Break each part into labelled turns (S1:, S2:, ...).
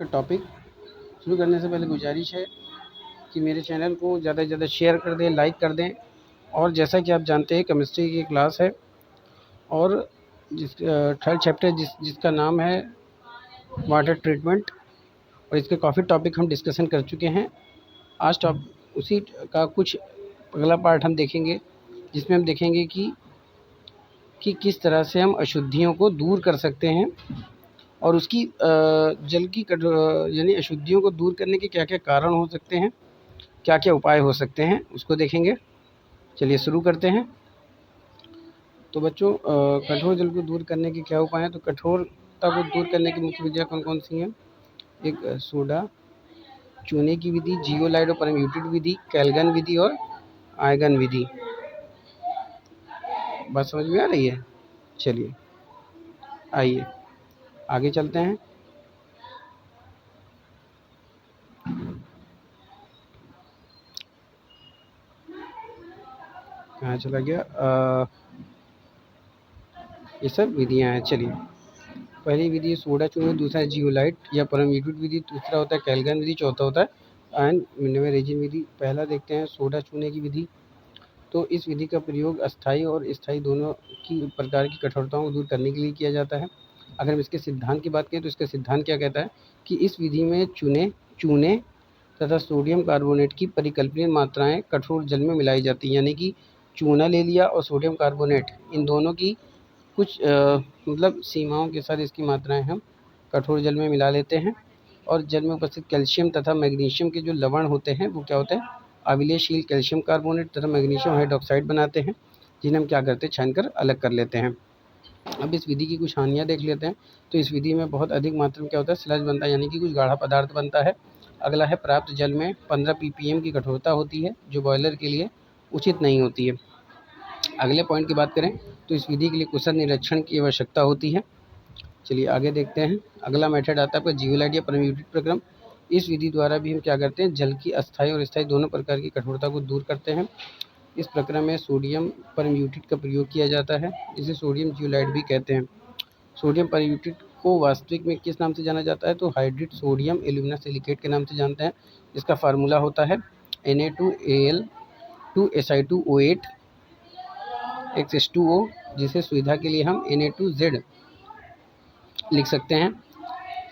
S1: का टॉपिक शुरू करने से पहले गुजारिश है कि मेरे चैनल को ज़्यादा से ज़्यादा शेयर कर दें, लाइक कर दें। और जैसा कि आप जानते हैं केमिस्ट्री की क्लास है और थर्ड चैप्टर जिसका नाम है वाटर ट्रीटमेंट, और इसके काफ़ी टॉपिक हम डिस्कशन कर चुके हैं। आज उसी का कुछ अगला पार्ट हम देखेंगे, जिसमें हम देखेंगे कि किस तरह से हम अशुद्धियों को दूर कर सकते हैं और उसकी जल की यानी अशुद्धियों को दूर करने के क्या क्या कारण हो सकते हैं, क्या क्या उपाय हो सकते हैं, उसको देखेंगे। चलिए शुरू करते हैं। तो बच्चों, कठोर जल को दूर करने के क्या उपाय हैं? तो कठोरता को दूर करने की मुख्य विधियाँ कौन कौन सी हैं? एक सोडा चूने की विधि, जियोलाइट और परम्यूटेड विधि, कैल्गन विधि और आयगन विधि। बात समझ में आ रही है? चलिए आइए आगे चलते हैं। कहाँ चला गया? ये सब विधियाँ हैं। चलिए, पहली विधि सोडा चूने, दूसरा है जियोलाइट या परम्यूटेड विधि, तीसरा होता है कैल्गन विधि, चौथा होता है आयन रेजिन विधि। पहला देखते हैं सोडा चूने की विधि। तो इस विधि का प्रयोग अस्थायी और स्थायी दोनों की प्रकार की कठोरताओं को दूर करने के लिए किया जाता है। अगर हम इसके सिद्धांत की बात करें तो इसका सिद्धांत क्या कहता है कि इस विधि में चूने तथा सोडियम कार्बोनेट की परिकल्पनीय मात्राएं कठोर जल में मिलाई जाती हैं। यानी कि चूना ले लिया और सोडियम कार्बोनेट, इन दोनों की कुछ मतलब सीमाओं के साथ इसकी मात्राएं हम कठोर जल में मिला लेते हैं। और जल में उपस्थित कैल्शियम तथा मैग्नीशियम के जो लवण होते हैं वो क्या होते हैं? अविलेयशील कैल्शियम कार्बोनेट तथा मैग्नीशियम हाइड्रोक्साइड बनाते हैं, जिन्हें हम क्या करते हैं? छानकर अलग कर लेते हैं। अब इस विधि की कुछ हानियाँ देख लेते हैं। तो इस विधि में बहुत अधिक मात्रा में क्या होता है? स्लज बनता है, यानी कि कुछ गाढ़ा पदार्थ बनता है। अगला है प्राप्त जल में 15 ppm की कठोरता होती है, जो बॉयलर के लिए उचित नहीं होती है। अगले पॉइंट की बात करें तो इस विधि के लिए कुशल निरीक्षण की आवश्यकता होती है। चलिए आगे देखते हैं। अगला मेथड आता है आपका जियोलाइट या परम्यूटेड प्रक्रम। इस विधि द्वारा भी हम क्या करते हैं? जल की अस्थायी और स्थायी दोनों प्रकार की कठोरता को दूर करते हैं। इस प्रक्रम में सोडियम परम्यूटेट का प्रयोग किया जाता है, जिसे सोडियम जियोलाइट भी कहते हैं। सोडियम परम्यूटेट को वास्तविक में किस नाम से जाना जाता है? तो हाइड्रेट सोडियम एल्यूमिना सिलिकेट के नाम से जानते हैं। इसका फार्मूला होता है Na2Al2Si2O8 X2O, जिसे सुविधा के लिए हम Na2Z लिख सकते हैं।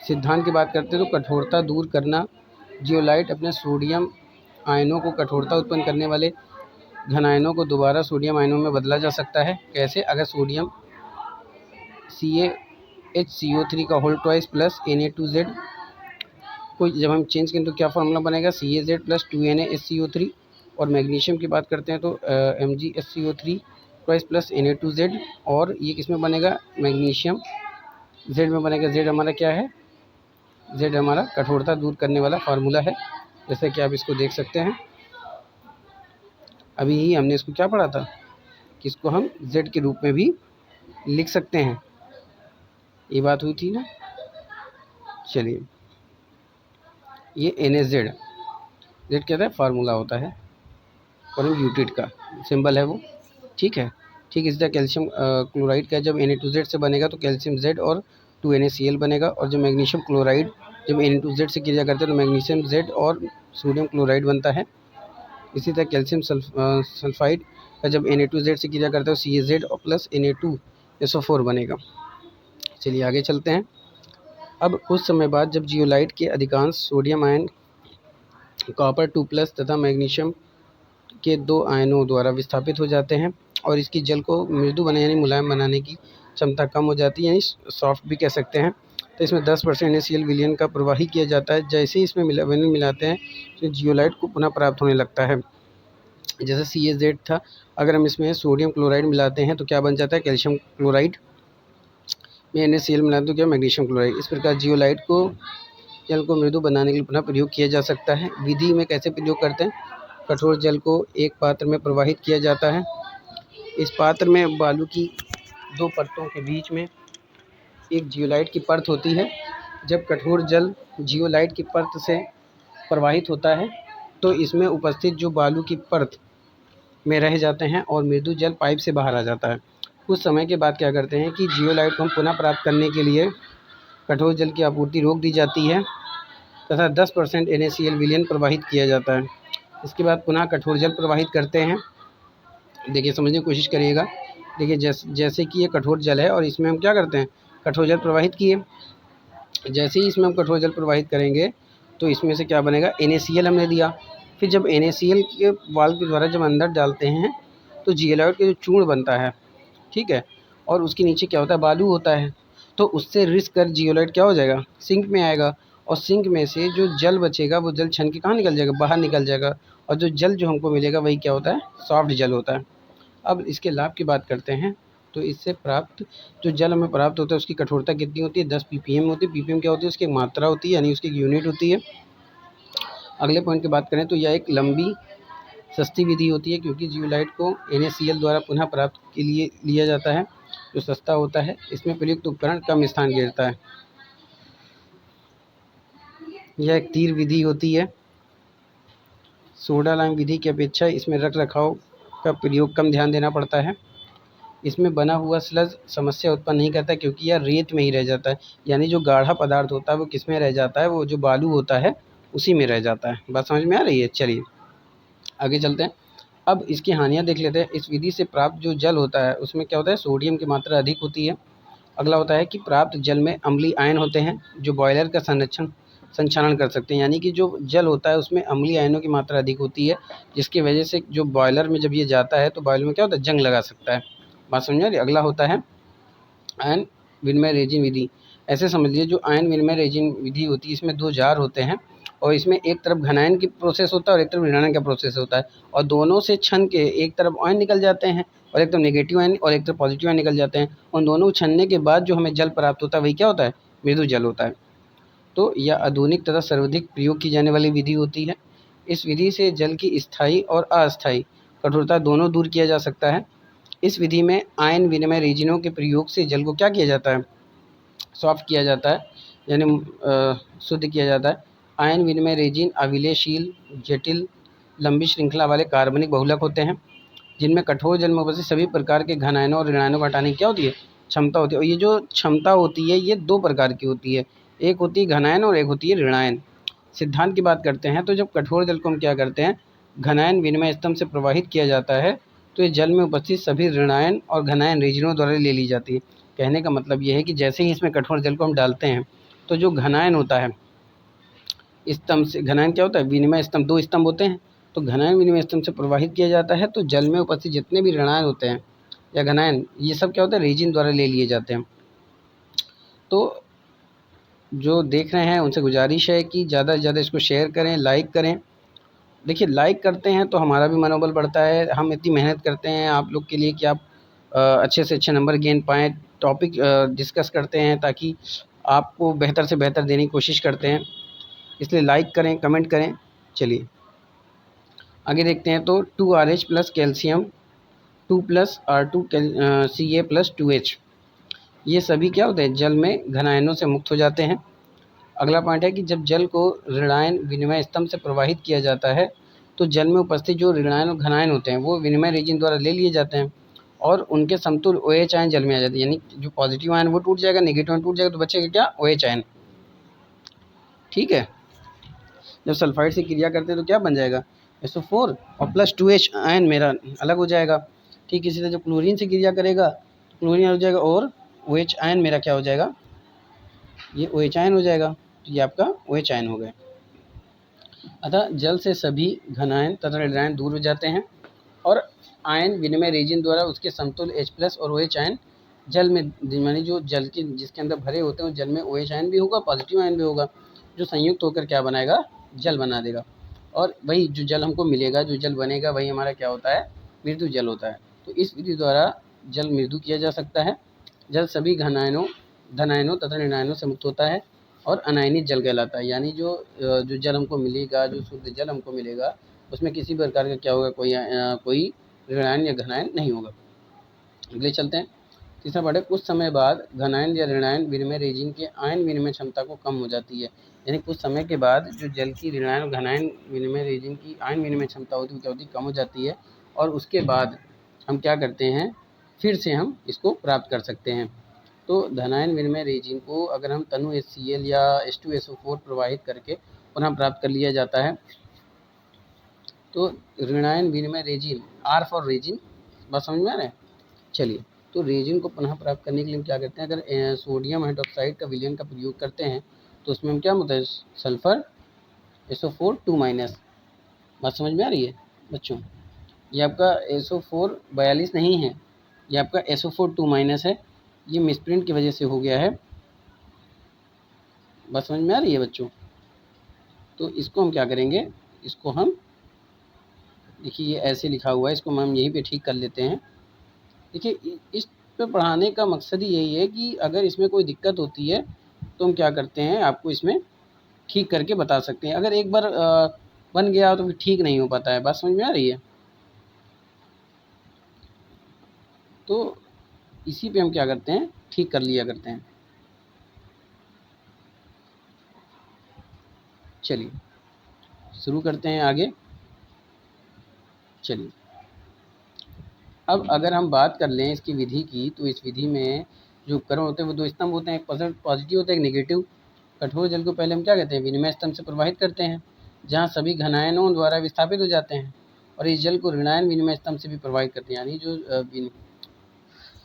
S1: सिद्धांत की बात करते हैं तो कठोरता दूर करना। जियोलाइट अपने सोडियम आयनों को कठोरता उत्पन्न करने वाले घन आयनों को दोबारा सोडियम आयनों में बदला जा सकता है। कैसे? अगर सोडियम CaHCO3 का होल ट्वाइस प्लस Na2Z को जब हम चेंज करें तो क्या फार्मूला बनेगा? CaZ plus 2NaSCO3। और मैग्नीशियम की बात करते हैं तो MgSCO3 ट्वाइस प्लस Na2Z। और ये किस में बनेगा? मैग्नीशियम Z में बनेगा। Z हमारा क्या है? Z हमारा कठोरता दूर करने वाला फार्मूला है, जैसे कि आप इसको देख सकते हैं। अभी ही हमने इसको क्या पढ़ा था कि इसको हम Z के रूप में भी लिख सकते हैं, ये बात हुई थी ना। चलिए, ये NaZ क्या है? फार्मूला होता है परम्यूटेट का, सिंबल है वो। ठीक है, ठीक इस तरह कैल्शियम क्लोराइड का जब Na2Z से बनेगा तो कैल्शियम Z और 2NaCl बनेगा। और जब मैग्नीशियम क्लोराइड जब Na2Z से क्रिया करते हैं तो मैग्नीशियम Z और सोडियम क्लोराइड बनता है। इसी तरह कैल्शियम सल्फाइड का जब Na2Z से क्रिया करता है तो CaZ और प्लस Na2SO4 बनेगा। चलिए आगे चलते हैं। अब कुछ समय बाद जब जियोलाइट के अधिकांश सोडियम आयन कॉपर 2+ तथा मैग्नीशियम के 2 आयनों द्वारा विस्थापित हो जाते हैं और इसकी जल को मृदु बनाने यानी मुलायम बनाने की क्षमता कम हो जाती है, यानी सॉफ्ट भी कह सकते हैं। तो इसमें 10% NaCl विलयन का प्रवाही किया जाता है। जैसे ही इसमें विलयन मिलाते हैं तो जियोलाइट को पुनः प्राप्त होने लगता है। जैसे CaZ था, अगर हम इसमें सोडियम क्लोराइड मिलाते हैं तो क्या बन जाता है? कैल्शियम क्लोराइड में NaCl मिलाते तो क्या? Magnesium chloride. इस प्रकार जियोलाइट को जल को मृदु बनाने के लिए पुनः प्रयोग किया जा सकता है। विधि में कैसे प्रयोग करते हैं? कठोर जल को एक पात्र में प्रवाहित किया जाता है। इस पात्र में बालू की 2 परतों के बीच में एक जियोलाइट की परत होती है। जब कठोर जल जियोलाइट की परत से प्रवाहित होता है तो इसमें उपस्थित जो बालू की परत में रह जाते हैं और मृदु जल पाइप से बाहर आ जाता है। कुछ समय के बाद क्या करते हैं कि जियोलाइट को हम पुनः प्राप्त करने के लिए कठोर जल की आपूर्ति रोक दी जाती है। तथा 10% NaCl विलयन प्रवाहित किया जाता है। इसके बाद पुनः कठोर जल प्रवाहित करते हैं। देखिए समझने की कोशिश करिएगा। देखिए जैसे कि ये कठोर जल है और इसमें हम क्या करते हैं, कठोर जल प्रवाहित किए। जैसे ही इसमें हम कठोर जल प्रवाहित करेंगे तो इसमें से क्या बनेगा, NaCl हमने दिया। फिर जब NaCl के वाल्व के द्वारा जब अंदर डालते हैं तो जियोलाइट का जो चूर्ण बनता है, ठीक है, और उसके नीचे क्या होता है, बालू होता है। तो उससे रिस कर जियोलाइट क्या हो जाएगा, सिंक में आएगा, और सिंक में से जो जल बचेगा वो जल छन के कहाँ निकल जाएगा, बाहर निकल जाएगा। और जो जल जो हमको मिलेगा वही क्या होता है, सॉफ्ट जल होता है। अब इसके लाभ की बात करते हैं। तो इससे प्राप्त जो जल हमें प्राप्त होता है उसकी कठोरता कितनी होती है, 10 ppm होती है। ppm क्या होती है, उसकी एक मात्रा होती है, यानी उसकी एक यूनिट होती है। अगले पॉइंट की बात करें तो यह एक लंबी सस्ती विधि होती है, क्योंकि जियोलाइट को NaCl द्वारा पुनः प्राप्त के लिए लिया जाता है, जो सस्ता होता है। इसमें प्रयुक्त उपकरण कम स्थान घेरता है। यह एक तीर विधि होती है। सोडा लाइम विधि की अपेक्षा इसमें रख रखाव का प्रयोग कम ध्यान देना पड़ता है। इसमें बना हुआ स्लज समस्या उत्पन्न नहीं करता, क्योंकि यह रेत में ही रह जाता है, यानी जो गाढ़ा पदार्थ होता है वो किस में रह जाता है, वो जो बालू होता है उसी में रह जाता है। बात समझ में आ रही है। चलिए आगे चलते हैं। अब इसकी हानियाँ देख लेते हैं। इस विधि से प्राप्त जो जल होता है उसमें क्या होता है, सोडियम की मात्रा अधिक होती है। अगला होता है कि प्राप्त जल में अम्लीय आयन होते हैं, जो बॉयलर का संचालन कर सकते हैं। यानी कि जो जल होता है उसमें अम्लीय आयनों की मात्रा अधिक होती है, जिसकी वजह से जो बॉयलर में जब ये जाता है तो बॉयलर में क्या होता है, जंग लगा सकता है। बात समझ आ रही है। अगला होता है आयन विनिमय रेजिन विधि। ऐसे समझ लीजिए जो आयन विनिमय रेजिन विधि होती है इसमें 2 जार होते हैं, और इसमें एक तरफ घनायन की प्रोसेस होता है और एक तरफ ऋणायन का प्रोसेस होता है, और दोनों से छन के एक तरफ आयन निकल जाते हैं और एक तरफ नेगेटिव आयन और एक तरफ पॉजिटिव आयन निकल जाते हैं। उन दोनों छनने के बाद जो हमें जल प्राप्त होता है वही क्या होता है, मृदु जल होता है। तो यह आधुनिक तथा सर्वाधिक प्रयोग की जाने वाली विधि होती है। इस विधि से जल की स्थायी और अस्थायी कठोरता दोनों दूर किया जा सकता है। इस विधि में आयन विनिमय रेजिनों के प्रयोग से जल को क्या किया जाता है, सॉफ्ट किया जाता है, यानी शुद्ध किया जाता है। आयन विनिमय रेजिन अविलयशील, जटिल, लंबी श्रृंखला वाले कार्बनिक बहुलक होते हैं, जिनमें कठोर जल में उपस्थित सभी प्रकार के घनायनों और ऋणायनों को हटाने की क्या होती है, क्षमता होती है। और ये जो क्षमता होती है ये 2 प्रकार की होती है, एक होती है घनायन और एक होती है ऋणायन। सिद्धांत की बात करते हैं तो जब कठोर जल को हम क्या करते हैं, घनायन विनिमय स्तंभ से प्रवाहित किया जाता है तो ये जल में उपस्थित सभी ऋणायन और घनायन रेजिनों द्वारा ले ली जाती है। कहने का मतलब ये है कि जैसे ही इसमें कठोर जल को हम डालते हैं तो जो घनायन होता है स्तंभ से, घनायन क्या होता है, विनिमय स्तंभ, 2 स्तंभ होते हैं, तो घनायन विनिमय स्तंभ से प्रवाहित किया जाता है तो जल में उपस्थित जितने भी ऋणायन होते हैं या घनायन, ये सब क्या होता है, रेजिन द्वारा ले लिए जाते हैं। तो जो देख रहे हैं उनसे गुजारिश है कि ज़्यादा से ज़्यादा इसको शेयर करें, लाइक करें। देखिए लाइक करते हैं तो हमारा भी मनोबल बढ़ता है, हम इतनी मेहनत करते हैं आप लोग के लिए कि आप अच्छे से अच्छे नंबर गेन पाएँ, टॉपिक डिस्कस करते हैं ताकि आपको बेहतर से बेहतर देने की कोशिश करते हैं, इसलिए लाइक करें, कमेंट करें। चलिए आगे देखते हैं। तो 2RH plus calcium 2 plus R2 Ca plus 2H, ये सभी क्या होते हैं, जल में घनायनों से मुक्त हो जाते हैं। अगला पॉइंट है कि जब जल को ऋणायन विनिमय स्तंभ से प्रवाहित किया जाता है तो जल में उपस्थित जो ऋणायन और घनायन होते हैं वो विनिमय रेजिन द्वारा ले लिए जाते हैं और उनके समतुल्य OH आयन जल में आ जाते हैं। यानी जो पॉजिटिव आयन वो टूट जाएगा, नेगेटिव आयन टूट जाएगा, तो बचेगा क्या, OH आयन। ठीक है। जब सल्फाइड से क्रिया करते हैं तो क्या बन जाएगा, SO4 और प्लस 2H आयन मेरा अलग हो जाएगा। ठीक इसी तरह जब क्लोरीन से क्रिया करेगा तो क्लोरीन हो जाएगा और OH आयन मेरा क्या हो जाएगा, ये OH आयन हो जाएगा। तो ये आपका OH आयन हो गया। अतः जल से सभी घनायन तथा ऋणायन दूर हो जाते हैं और आयन विनिमय रेजिन द्वारा उसके समतुल्य H प्लस और OH आयन जल में, यानी जो जल के जिसके अंदर भरे होते हैं उस जल में OH आयन भी होगा, पॉजिटिव आयन भी होगा, जो संयुक्त होकर क्या बनाएगा, जल बना देगा। और वही जो जल हमको मिलेगा, जो जल बनेगा वही हमारा क्या होता है, मृदु जल होता है। तो इस विधि द्वारा जल मृदु किया जा सकता है। जल सभी धनायनों तथा ऋणायनों से मुक्त होता है और अनायनित जल कहलाता है। यानी जो जल हमको मिलेगा, जो शुद्ध जल हमको मिलेगा उसमें किसी प्रकार का क्या होगा, कोई ऋणायन या घनायन नहीं होगा। अगले चलते हैं। तीसरा पार्ट है, कुछ समय बाद घनायन या ऋणायन विनिमय रेजिन के आयन विनिमय क्षमता को कम हो जाती है। यानी कुछ समय के बाद जो जल की ऋणायन और घनायन विनिमय रेजिन की आयन विनिमय क्षमता होती है क्या होती है, कम हो जाती है, और उसके बाद हम क्या करते हैं, फिर से हम इसको प्राप्त कर सकते हैं। तो धनायन विनिमय रेजिन को अगर हम तनु HCl या H2SO4 प्रवाहित करके पुनः प्राप्त कर लिया जाता है, तो ऋणायन विनिमय रेजिन, R फॉर रेजिन, बात समझ में आ रहा है। चलिए, तो रेजिन को पुनः प्राप्त करने के लिए हम क्या करते हैं, अगर सोडियम हाइड्रोक्साइड का विलयन का प्रयोग करते हैं तो उसमें हम क्या होता है, सल्फर SO4 2-, बात समझ में आ रही है बच्चों। ये आपका SO4 42 नहीं है, ये आपका SO4 2- है, ये मिसप्रिंट की वजह से हो गया है, बात समझ में आ रही है बच्चों। तो इसको हम क्या करेंगे, इसको हम देखिए ये ऐसे लिखा हुआ है, इसको हम यहीं पे ठीक कर लेते हैं। देखिए इस पे पढ़ाने का मकसद ही यही है कि अगर इसमें कोई दिक्कत होती है तो हम क्या करते हैं, आपको इसमें ठीक करके बता सकते हैं। अगर एक बार बन गया तो फिर ठीक नहीं हो पाता है, बात समझ में आ रही है। तो इसी पे हम क्या करते हैं, ठीक कर लिया करते हैं। चलिए शुरू करते हैं आगे। चलिए, अब अगर हम बात कर लें इसकी विधि की, तो इस विधि में जो उपकरण होते हैं वो 2 स्तंभ होते हैं, एक पॉजिटिव होता है, एक नेगेटिव। कठोर जल को पहले हम क्या कहते हैं, विनिमय स्तंभ से प्रवाहित करते हैं, जहाँ सभी घनायनों द्वारा विस्थापित हो जाते हैं, और इस जल को ऋणायन विनिमय स्तंभ से भी प्रवाहित करते हैं। यानी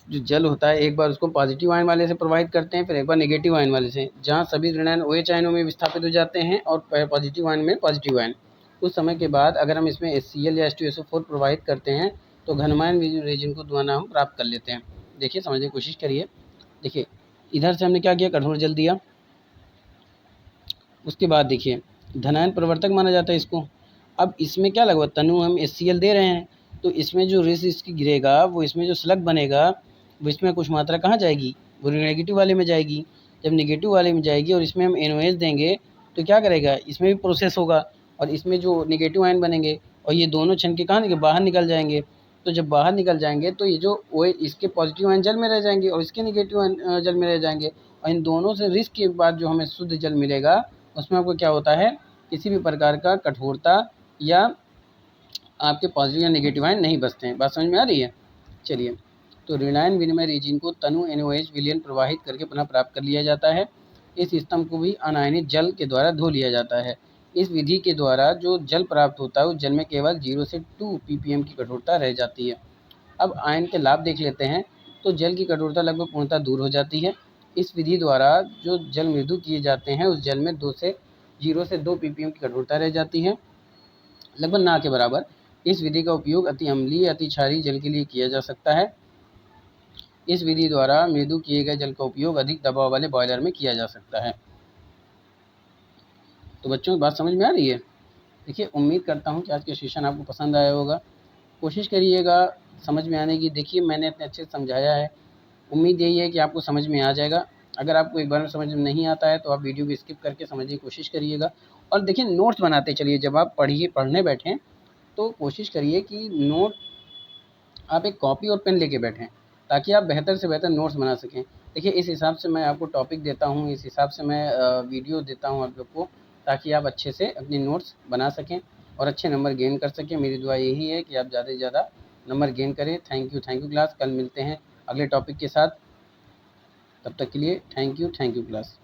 S1: जो जल होता है, एक बार उसको पॉजिटिव आयन वाले से प्रवाहित करते हैं, फिर एक बार नेगेटिव आयन वाले से, जहाँ सभी ऋणायन OH आयनों में विस्थापित हो जाते हैं और पॉजिटिव आयन में पॉजिटिव आयन। उस समय के बाद अगर हम इसमें HCl या H2SO4 प्रवाहित करते हैं तो घनमायन रेजिन को द्वारा हम प्राप्त कर लेते हैं। देखिए समझने की कोशिश करिए। देखिए इधर से हमने क्या किया, कठोर जल दिया, उसके बाद देखिए धनायन प्रवर्तक माना जाता है इसको। अब इसमें क्या लगा, तनु हम HCl दे रहे हैं, तो इसमें जो रिस इसकी गिरेगा, वो इसमें जो स्लग बनेगा वो इसमें कुछ मात्रा कहाँ जाएगी, वो नेगेटिव वाले में जाएगी। जब नेगेटिव वाले में जाएगी और इसमें हम NOH देंगे तो क्या करेगा, इसमें भी प्रोसेस होगा और इसमें जो नेगेटिव आयन बनेंगे और ये दोनों छन के कहाँ निकल, बाहर निकल जाएंगे। तो जब बाहर निकल जाएंगे तो ये जो इसके पॉजिटिव आयन जल में रह जाएंगे और इसके नेगेटिव आयन जल में रह जाएंगे, और इन दोनों से रिस्क के बाद जो हमें शुद्ध जल मिलेगा उसमें आपको क्या होता है, किसी भी प्रकार का कठोरता या आपके पॉजिटिव या नेगेटिव आयन नहीं बचते हैं। बात समझ में आ रही है। चलिए, तो ऋणायन विनिमय रेजिन को तनु NOH विलयन प्रवाहित करके पुनः प्राप्त कर लिया जाता है। इस स्तंभ को भी अनायनित जल के द्वारा धो लिया जाता है। इस विधि के द्वारा जो जल प्राप्त होता है उस जल में केवल 0 से 2 ppm की कठोरता रह जाती है। अब आयन के लाभ देख लेते हैं। तो जल की कठोरता लगभग पूर्णतः दूर हो जाती है। इस विधि द्वारा जो जल मृदु किए जाते हैं उस जल में 0 से 2 ppm की कठोरता रह जाती है, लगभग ना के बराबर। इस विधि का उपयोग अति अम्लीय अति क्षारीय जल के लिए किया जा सकता है। इस विधि द्वारा मृदु किए गए जल का उपयोग अधिक दबाव वाले बॉयलर में किया जा सकता है। तो बच्चों बात समझ में आ रही है। देखिए उम्मीद करता हूँ कि आज का सेशन आपको पसंद आया होगा। कोशिश करिएगा समझ में आने की। देखिए मैंने इतने अच्छे से समझाया है, उम्मीद यही है कि आपको समझ में आ जाएगा। अगर आपको एक बार में समझ में नहीं आता है तो आप वीडियो को स्किप करके समझने की कोशिश करिएगा। और देखिए नोट्स बनाते चलिए, जब आप पढ़ने बैठें तो कोशिश करिए कि नोट आप एक कॉपी और पेन लेके बैठें, ताकि आप बेहतर से बेहतर नोट्स बना सकें। देखिए इस हिसाब से मैं आपको टॉपिक देता हूँ, इस हिसाब से मैं वीडियो देता हूँ आप लोग को, ताकि आप अच्छे से अपनी नोट्स बना सकें और अच्छे नंबर गेन कर सकें। मेरी दुआ यही है कि आप ज़्यादा से ज़्यादा नंबर गेन करें। Thank you class. कल मिलते हैं अगले टॉपिक के साथ। तब तक के लिए थैंक यू क्लास।